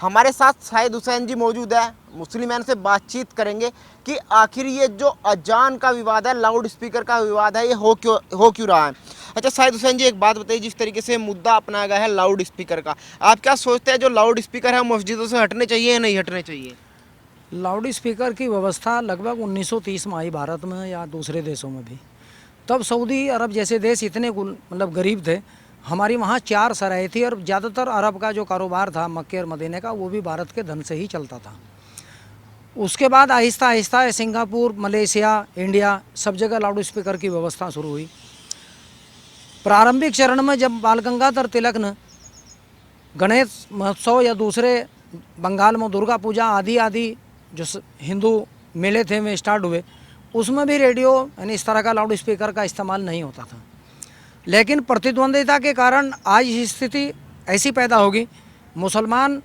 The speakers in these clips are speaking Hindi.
हमारे साथ शाहिद हुसैन जी मौजूद है, मुस्लिम मैन से बातचीत करेंगे कि आखिर ये जो अजान का विवाद है, लाउड स्पीकर का विवाद है, ये हो क्यों रहा है। अच्छा शाहिद हुसैन जी, एक बात बताइए, जिस तरीके से मुद्दा अपनाया गया है लाउड स्पीकर का, आप क्या सोचते हैं जो लाउड स्पीकर है मस्जिदों से हटने चाहिए या नहीं हटने चाहिए? लाउड स्पीकर की व्यवस्था लगभग 1930 में आई भारत में या दूसरे देशों में भी। तब सऊदी अरब जैसे देश इतने मतलब गरीब थे, हमारी वहाँ 4 सराय थी और ज़्यादातर अरब का जो कारोबार था मक्के और मदीने का, वो भी भारत के धन से ही चलता था। उसके बाद Aahista Aahista Singapore, Malaysia, India सब जगह लाउड स्पीकर की व्यवस्था शुरू हुई। प्रारंभिक चरण में जब बाल गंगाधर तिलक ने गणेश महोत्सव या दूसरे बंगाल में दुर्गा पूजा आदि आदि जो हिंदू मेले थे में स्टार्ट हुए, उसमें भी रेडियो यानी इस तरह का लाउड स्पीकर का इस्तेमाल नहीं होता था। लेकिन प्रतिद्वंदिता के कारण आज स्थिति ऐसी पैदा होगी, मुसलमान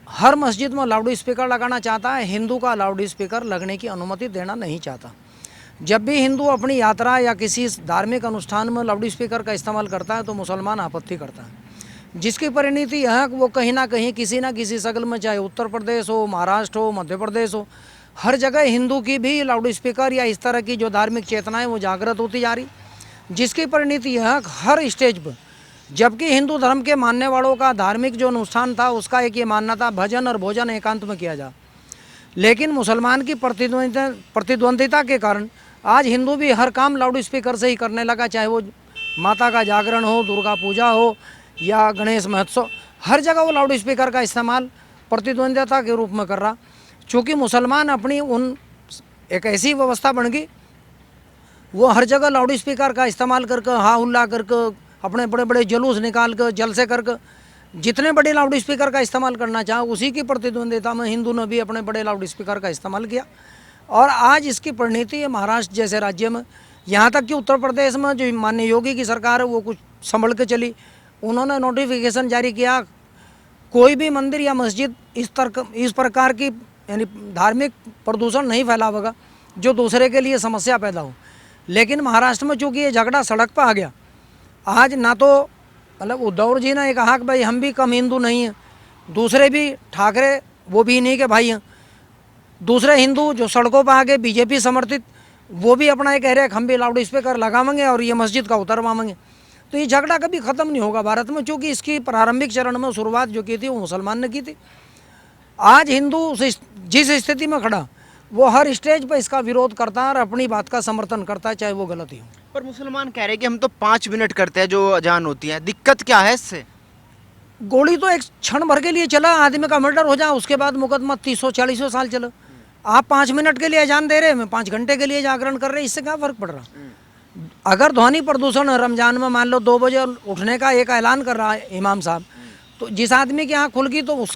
हर मस्जिद में लाउड स्पीकर लगाना चाहता है, हिंदू का लाउड स्पीकर लगने की अनुमति देना नहीं चाहता। जब भी हिंदू अपनी यात्रा या किसी धार्मिक अनुष्ठान में लाउड स्पीकर का इस्तेमाल करता है तो मुसलमान आपत्ति करता है, जिसकी परिणति यह वो कहीं ना कहीं किसी ना किसी शक्ल में, चाहे उत्तर प्रदेश हो, महाराष्ट्र हो, मध्य प्रदेश हो, हर जगह हिंदू की भी लाउड स्पीकर या इस तरह की जो धार्मिक चेतनाएं वो जागृत होती जा रही, जिसकी परिणति यह हर स्टेज पर, जबकि हिंदू धर्म के मानने वालों का धार्मिक जो अनुष्ठान था उसका एक ये मानना था भजन और भोजन एकांत में किया जा, लेकिन मुसलमान की प्रतिद्वंदिता के कारण आज हिंदू भी हर काम लाउड स्पीकर से ही करने लगा, चाहे वो माता का जागरण हो, दुर्गा पूजा हो या गणेश महोत्सव, हर जगह वो लाउड स्पीकर का इस्तेमाल प्रतिद्वंदिता के रूप में कर रहा। चूँकि मुसलमान अपनी उन एक ऐसी व्यवस्था बन गई, वो हर जगह लाउड स्पीकर का इस्तेमाल करके हा हुल्ला करके अपने बड़े बड़े जुलूस निकाल कर जलसे करके जितने बड़े लाउड स्पीकर का इस्तेमाल करना चाहा, उसी की प्रतिद्वंदिता में हिंदू ने भी अपने बड़े लाउड स्पीकर का इस्तेमाल किया। और आज इसकी परिणति है महाराष्ट्र जैसे राज्य में, यहाँ तक कि उत्तर प्रदेश में जो माननीय योगी की सरकार है वो कुछ संभल के चली। उन्होंने नोटिफिकेशन जारी किया, कोई भी मंदिर या मस्जिद इस प्रकार की यानी धार्मिक प्रदूषण नहीं फैलावेगा जो दूसरे के लिए समस्या पैदा हो। लेकिन महाराष्ट्र में चूँकि ये झगड़ा सड़क पर आ गया, आज ना तो मतलब उद्धव जी ने कहा कि भाई हम भी कम हिंदू नहीं हैं, दूसरे भी ठाकरे वो भी नहीं के भाई हैं, दूसरे हिंदू जो सड़कों पर आके बीजेपी समर्थित वो भी अपना ये कह रहे हैं हम भी लाउड स्पीकर लगावेंगे और ये मस्जिद का उतरवाएंगे। तो ये झगड़ा कभी ख़त्म नहीं होगा भारत में, क्योंकि इसकी प्रारंभिक चरण में शुरुआत जो की थी वो मुसलमान ने की थी। आज हिंदू जिस स्थिति में खड़ा वो हर स्टेज पर इसका विरोध करता है और अपनी बात का समर्थन करता है, चाहे वो गलत ही हो। पर मुसलमान कह रहे हैं कि हम तो 5 मिनट करते हैं जो अजान होती है, दिक्कत क्या है इससे? गोली तो एक क्षण भर के लिए चला, आदमी का मर्डर हो जाए उसके बाद मुकदमा 30-40 साल चलो। आप 5 मिनट के लिए अजान दे रहे हैं, 5 घंटे के लिए जागरण कर रहे हैं, इससे क्या फ़र्क पड़ रहा? अगर ध्वनि प्रदूषण रमजान में मान लो 2 बजे उठने का एक ऐलान कर रहा है इमाम साहब, तो जिस आदमी की आँख खुल गई तो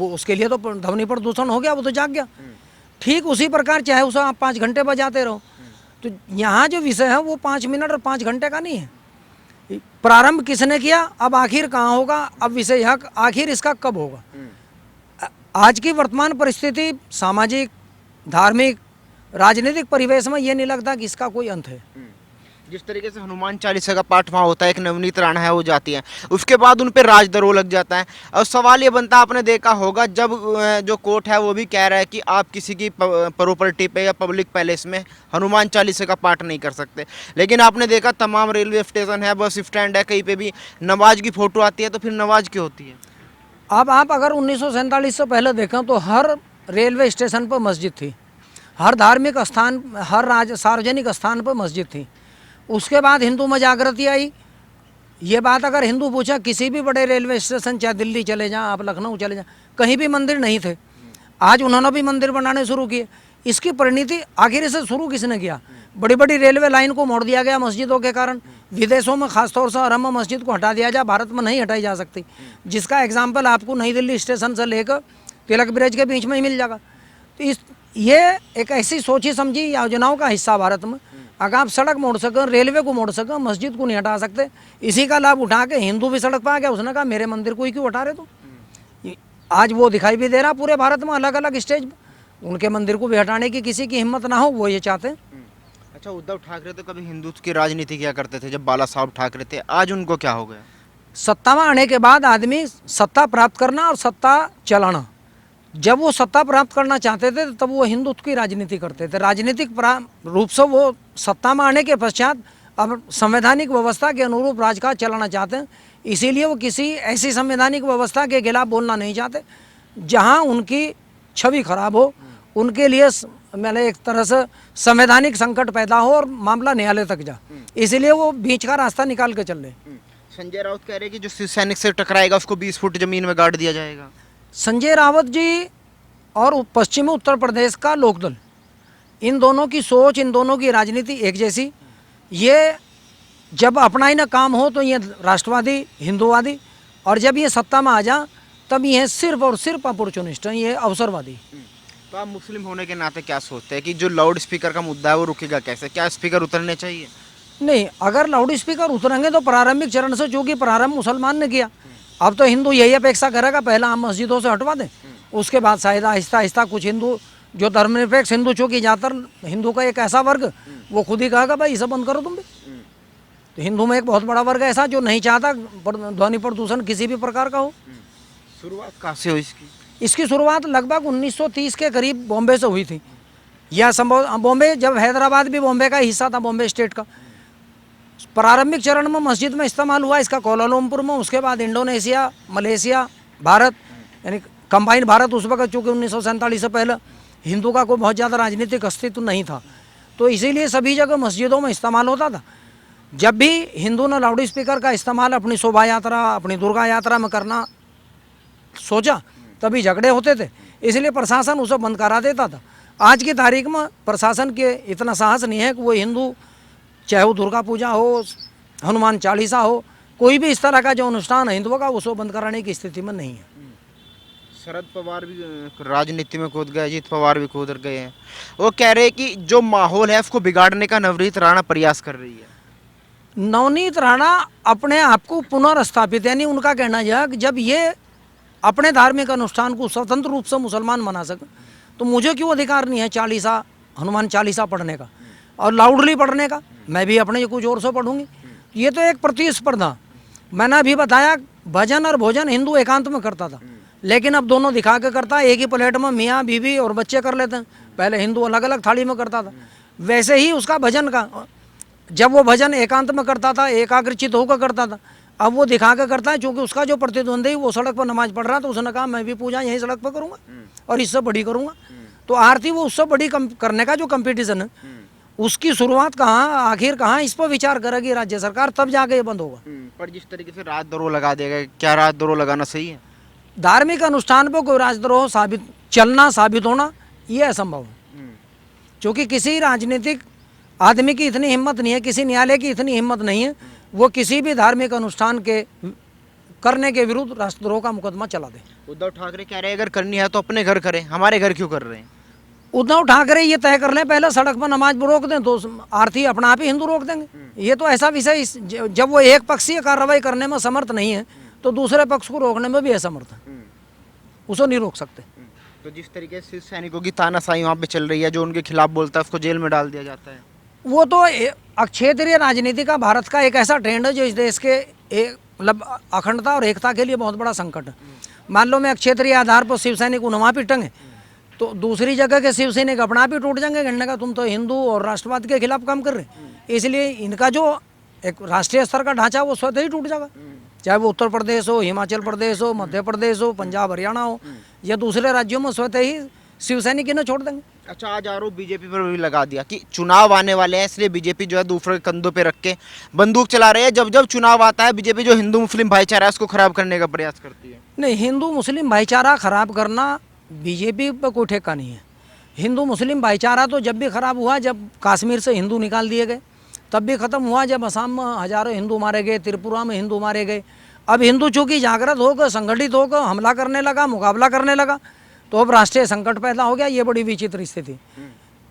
उसके लिए तो ध्वनि प्रदूषण हो गया, वो तो जाग गया। ठीक उसी प्रकार चाहे उसे आप 5 घंटे बजाते रहो, तो यहाँ जो विषय है वो 5 मिनट और 5 घंटे का नहीं है। प्रारंभ किसने किया, अब आखिर कहाँ होगा, अब विषय यह आखिर इसका कब होगा। आज की वर्तमान परिस्थिति सामाजिक, धार्मिक, राजनीतिक परिवेश में ये नहीं लगता कि इसका कोई अंत है। जिस तरीके से हनुमान चालीसा का पाठ वहाँ होता है, एक नवनीत राणा है वो जाती है, उसके बाद उन पर राजद्रोह लग जाता है। और सवाल ये बनता है, आपने देखा होगा जब जो कोर्ट है वो भी कह रहा है कि आप किसी की प्रॉपर्टी पे या पब्लिक पैलेस में हनुमान चालीसा का पाठ नहीं कर सकते, लेकिन आपने देखा तमाम रेलवे स्टेशन है, बस स्टैंड है, कहीं पे भी नमाज की फ़ोटो आती है, तो फिर नमाज क्यों होती है? अब आप अगर 1947 से पहले देखें तो हर रेलवे स्टेशन पर मस्जिद थी, हर धार्मिक स्थान, हर सार्वजनिक स्थान पर मस्जिद थी। उसके बाद हिंदू में जागृति आई। ये बात अगर हिंदू पूछा, किसी भी बड़े रेलवे स्टेशन, चाहे दिल्ली चले जाएं, आप लखनऊ चले जाएं, कहीं भी मंदिर नहीं थे। आज उन्होंने भी मंदिर बनाने शुरू किए। इसकी परिणति आखिर इसे शुरू किसने किया? बड़ी बड़ी रेलवे लाइन को मोड़ दिया गया मस्जिदों के कारण। विदेशों में खासतौर से अरब में मस्जिद को हटा दिया जाए, भारत में नहीं हटाई जा सकती, जिसका एग्जाम्पल आपको नई दिल्ली स्टेशन से लेकर तिलक ब्रिज के बीच में ही मिल जाएगा। तो ये एक ऐसी सोची समझी योजनाओं का हिस्सा भारत में, अगर आप सड़क मोड़ सकें, रेलवे को मोड़ सकें, मस्जिद को नहीं हटा सकते। इसी का लाभ उठा के हिंदू भी सड़क पर आ गया, उसने कहा मेरे मंदिर को ही क्यों हटा रहे तुम। आज वो दिखाई भी दे रहा पूरे भारत में अलग अलग स्टेज पर, उनके मंदिर को भी हटाने की किसी की हिम्मत ना हो, वो ये चाहते हैं। अच्छा, उद्धव ठाकरे तो कभी हिंदुत्व की राजनीति किया करते थे जब बाला साहब ठाकरे थे, आज उनको क्या हो गया? सत्ता में आने के बाद आदमी सत्ता प्राप्त करना और सत्ता चलाना जब वो सत्ता प्राप्त करना चाहते थे तब वो हिंदुत्व की राजनीति करते थे। राजनीतिक रूप से वो सत्ता में आने के पश्चात अब संवैधानिक व्यवस्था के अनुरूप राजकाज चलाना चाहते हैं। इसीलिए वो किसी ऐसी संवैधानिक व्यवस्था के खिलाफ बोलना नहीं चाहते जहां उनकी छवि खराब हो, उनके लिए मैंने एक तरह से संवैधानिक संकट पैदा हो और मामला न्यायालय तक जा। इसीलिए वो बीच का रास्ता निकाल के चल रहे। संजय राउत कह रहे हैं कि जो शिव सैनिक से टकराएगा उसको 20 फुट जमीन में गाड़ दिया जाएगा। संजय रावत जी और पश्चिमी उत्तर प्रदेश का लोकदल, इन दोनों की सोच, इन दोनों की राजनीति एक जैसी। ये जब अपना ही ना काम हो तो ये राष्ट्रवादी, हिंदूवादी, और जब ये सत्ता में आ जा तब ये सिर्फ और सिर्फ अपॉर्चुनिस्ट हैं, ये अवसरवादी। तो आप मुस्लिम होने के नाते क्या सोचते हैं कि जो लाउड स्पीकर का मुद्दा है वो रुकेगा कैसे? क्या स्पीकर उतरने चाहिए? नहीं, अगर लाउड स्पीकर उतरेंगे तो प्रारंभिक चरण से, चूँकि प्रारंभ मुसलमान ने किया, अब तो हिंदू यही अपेक्षा करेगा पहला हम मस्जिदों से हटवा दें, उसके बाद शायद आहिस्ता आहिस्ता कुछ हिंदू जो धर्मनिरपेक्ष हिंदू, चूँकि ज़्यादातर हिंदू का एक ऐसा वर्ग वो खुद ही कहेगा भाई इसे बंद करो तुम भी। तो हिंदू में एक बहुत बड़ा वर्ग ऐसा जो नहीं चाहता ध्वनि प्रदूषण किसी भी प्रकार का हो। शुरुआत कहाँ से हुई इसकी? इसकी शुरुआत लगभग 1930 के करीब बॉम्बे से हुई थी। यह संभव बॉम्बे, जब हैदराबाद भी बॉम्बे का हिस्सा था, बॉम्बे स्टेट का। प्रारंभिक चरण में मस्जिद में इस्तेमाल हुआ इसका कोलालमपुर में, उसके बाद इंडोनेशिया, मलेशिया, भारत, यानी कंबाइन भारत। उस वक्त चूँकि 1947 से पहले हिंदू का कोई बहुत ज़्यादा राजनीतिक अस्तित्व नहीं था, तो इसीलिए सभी जगह मस्जिदों में इस्तेमाल होता था। जब भी हिंदू ने लाउड स्पीकर का इस्तेमाल अपनी शोभा यात्रा, अपनी दुर्गा यात्रा में करना सोचा, तभी झगड़े होते थे, इसलिए प्रशासन उसे बंद करा देता था। आज की तारीख में प्रशासन के इतना साहस नहीं है कि वो हिंदू, चाहे वो दुर्गा पूजा हो, हनुमान चालीसा हो, कोई भी इस तरह का जो अनुष्ठान है हिंदुओं का, उसको बंद कराने की स्थिति में नहीं है। शरद पवार भी राजनीति में कूद गए, अजीत पवार भी कूद गए हैं। वो कह रहे हैं कि जो माहौल है उसको बिगाड़ने का नवनीत राणा प्रयास कर रही है। नवनीत राणा अपने आप को पुनर्स्थापित, यानी उनका कहना यह कि जब ये अपने धार्मिक अनुष्ठान को स्वतंत्र रूप से मुसलमान मना सके तो मुझे क्यों अधिकार नहीं है चालीसा, हनुमान चालीसा पढ़ने का और लाउडली पढ़ने का? मैं भी अपने कुछ और से पढ़ूंगी। ये तो एक प्रतिस्पर्धा। मैंने अभी बताया भजन और भोजन हिंदू एकांत में करता था, लेकिन अब दोनों दिखा के करता है। एक ही प्लेट में मियाँ बीवी और बच्चे कर लेते हैं। पहले हिंदू अलग अलग थाली में करता था। वैसे ही उसका भजन का, जब वो भजन एकांत में करता था, एकाग्रचित होकर करता था, अब वो दिखा के करता है। क्योंकि उसका जो प्रतिद्वंदी वो सड़क पर नमाज पढ़ रहा था, उसने कहा मैं भी पूजा यहीं सड़क पर करूँगा और इससे बड़ी करूँगा। तो आरती वो उससे बड़ी करने का जो कंपटीशन है, उसकी शुरुआत कहाँ, आखिर कहाँ, इस पर विचार करेगी राज्य सरकार, तब जाके ये बंद होगा। पर जिस तरीके से राजद्रोह लगा दिया गया, क्या राजद्रोह लगाना सही है? धार्मिक अनुष्ठान पर कोई राजद्रोह साबित होना ये असंभव है। क्योंकि किसी राजनीतिक आदमी की इतनी हिम्मत नहीं है, किसी न्यायालय की इतनी हिम्मत नहीं है, वो किसी भी धार्मिक अनुष्ठान के करने के विरुद्ध राष्ट्रद्रोह का मुकदमा चला दे। उद्धव ठाकरे कह रहे हैं अगर करनी है तो अपने घर करें, हमारे घर क्यों कर रहे हैं? उद्धव ठाकरे ये तय कर लें पहले सड़क पर नमाज रोक दें तो आरती अपना आप ही हिंदू रोक देंगे। ये तो ऐसा विषय, जब वो एक पक्षीय कार्रवाई करने में समर्थ नहीं है तो दूसरे पक्ष को रोकने में भी असमर्थ है, उसे नहीं रोक सकते। तो जिस तरीके से सैनिकों की तानाशाही वहाँ पे चल रही है, जो उनके खिलाफ बोलता है उसको जेल में डाल दिया जाता है, वो तो क्षेत्रीय राजनीति का भारत का एक ऐसा ट्रेंड है जो इस देश के मतलब अखंडता और एकता के लिए बहुत बड़ा संकट है। मान लो मैं क्षेत्रीय आधार पर शिव सैनिक वहाँ पिटेंगे तो दूसरी जगह के शिव सैनिक अपना आप ही टूट जाएंगे, कहने का तुम तो हिंदू और राष्ट्रवाद के खिलाफ काम कर रहे। इसलिए इनका जो एक राष्ट्रीय स्तर का ढांचा वो स्वतः ही टूट जाएगा, चाहे वो उत्तर प्रदेश हो, हिमाचल प्रदेश हो, मध्य प्रदेश हो, पंजाब हरियाणा हो या दूसरे राज्यों में, स्वतः ही शिव सैनिक इन्हें छोड़ देंगे। अच्छा, आज आरोप बीजेपी पर भी लगा दिया कि चुनाव आने वाले हैं इसलिए बीजेपी जो है दूसरे के कंधों पे रख के बंदूक चला रही है। जब जब चुनाव आता है बीजेपी जो हिंदू मुस्लिम भाईचारा है उसको खराब करने का प्रयास करती है। नहीं, हिंदू मुस्लिम भाईचारा खराब करना बीजेपी पर कोई ठेका नहीं है। हिंदू मुस्लिम भाईचारा तो जब भी खराब हुआ, जब कश्मीर से हिंदू निकाल दिए गए, तब भी ख़त्म हुआ, जब असम में हज़ारों हिंदू मारे गए, त्रिपुरा में हिंदू मारे गए। अब हिंदू चूँकि जागृत होकर, संगठित होकर हमला करने लगा, मुकाबला करने लगा, तो अब राष्ट्रीय संकट पैदा हो गया। ये बड़ी विचित्र स्थिति।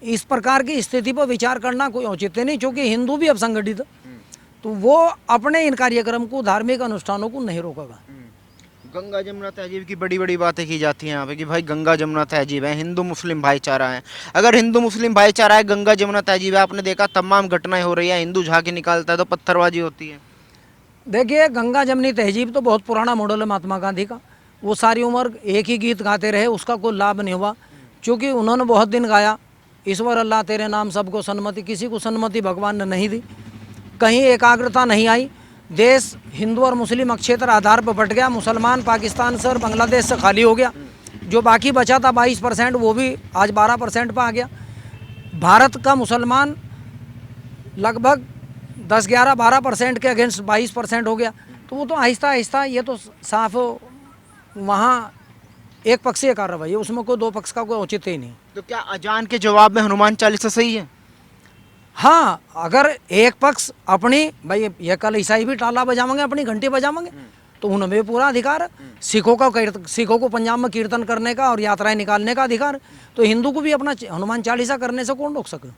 इस प्रकार की स्थिति पर विचार करना कोई औचित्य नहीं, क्योंकि हिंदू भी अब संगठित है, तो वो अपने इन कार्यक्रम को, धार्मिक अनुष्ठानों को नहीं रोकेगा। गंगा जमुना तहजीब की बड़ी बड़ी बातें की जाती हैं यहाँ पे कि भाई गंगा जमुना तहजीब है, हिंदू मुस्लिम भाईचारा है। अगर हिंदू मुस्लिम भाईचारा है, गंगा जमुना तहजीब है, आपने देखा तमाम घटनाएं हो रही है, हिंदू झांकी निकालता है तो पत्थरबाजी होती है। देखिए, गंगा जमनी तहजीब तो बहुत पुराना मॉडल है महात्मा गांधी का। वो सारी उम्र एक ही गीत गाते रहे, उसका कोई लाभ नहीं हुआ। क्योंकि उन्होंने बहुत दिन गाया, ईश्वर अल्लाह तेरे नाम सबको सन्मति, किसी को सन्मति भगवान ने नहीं दी, कहीं एकाग्रता नहीं आई। देश हिंदू और मुस्लिम अक्षेत्र आधार पर बट गया, मुसलमान पाकिस्तान से और बांग्लादेश से खाली हो गया। जो बाकी बचा था 22%, वो भी आज 12% पर आ गया। भारत का मुसलमान लगभग 10-11-12% के अगेंस्ट 22% हो गया। तो वो तो आहिस्ता आहिस्ता, ये तो साफ वहाँ एक पक्षीय कार्रवाई है, उसमें कोई दो पक्ष का कोई औचित्य ही नहीं। तो क्या अजान के जवाब में हनुमान चालीसा सही है? हाँ, अगर एक पक्ष अपनी, भाई ये कल ईसाई भी ताला बजावेंगे, अपनी घंटी बजावेंगे, तो उनमें भी पूरा अधिकार है। सिखों को पंजाब में कीर्तन करने का और यात्राएं निकालने का अधिकार, तो हिंदू को भी अपना हनुमान चालीसा करने से कौन रोक सके?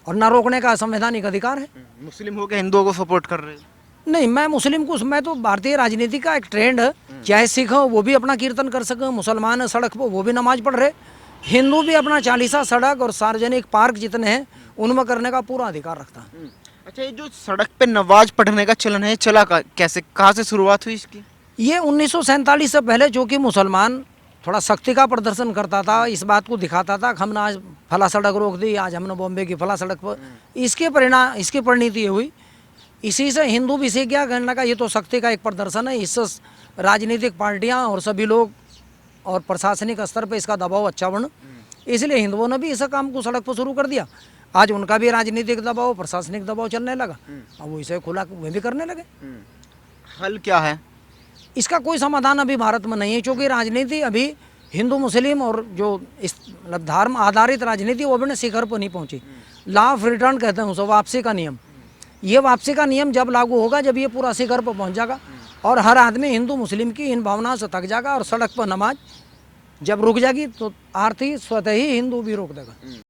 और ना रोकने का संवैधानिक अधिकार है। मुस्लिम हो के हिंदुओं को सपोर्ट कर रहे हो? नहीं, मैं मुस्लिम को, मैं तो भारतीय राजनीति का एक ट्रेंड है, चाहे सिख हो वो भी अपना कीर्तन कर सके, मुसलमान है सड़क पर वो भी नमाज पढ़ रहे, हिंदू भी अपना चालीसा सड़क और सार्वजनिक पार्क जितने हैं उनमें करने का पूरा अधिकार रखता है। अच्छा, ये जो सड़क पे नमाज पढ़ने का चलन है, चला कैसे, कहाँ से शुरुआत हुई इसकी? ये 1947 से पहले, जो कि मुसलमान थोड़ा सख्ती का प्रदर्शन करता था, इस बात को दिखाता था कि हमने आज फला सड़क रोक दी, आज हमने बॉम्बे की फला सड़क पर, इसकी परिणति हुई। इसी से हिंदू भी सीख गया, कहने लगा ये तो शक्ति का एक प्रदर्शन है, इससे राजनीतिक पार्टियां और सभी लोग और प्रशासनिक स्तर पे इसका दबाव अच्छा बना, इसलिए हिंदुओं ने भी इस काम को सड़क पर शुरू कर दिया। आज उनका भी राजनीतिक दबाव, प्रशासनिक दबाव चलने लगा, अब वो इसे खुला वे भी करने लगे। हल क्या है इसका? कोई समाधान अभी भारत में नहीं है, क्योंकि राजनीति अभी हिंदू मुस्लिम और जो इस मतलब धर्म आधारित राजनीति वो अपने शिखर पर नहीं पहुंची। लॉ ऑफ रिटर्न कहते हैं उसे, वापसी का नियम। ये वापसी का नियम जब लागू होगा, जब ये पूरा शिखर पर पहुंच जाएगा और हर आदमी हिंदू मुस्लिम की इन भावनाओं से थक जाएगा, और सड़क पर नमाज जब रुक जाएगी तो आरती स्वतः ही हिंदू भी रोक देगा।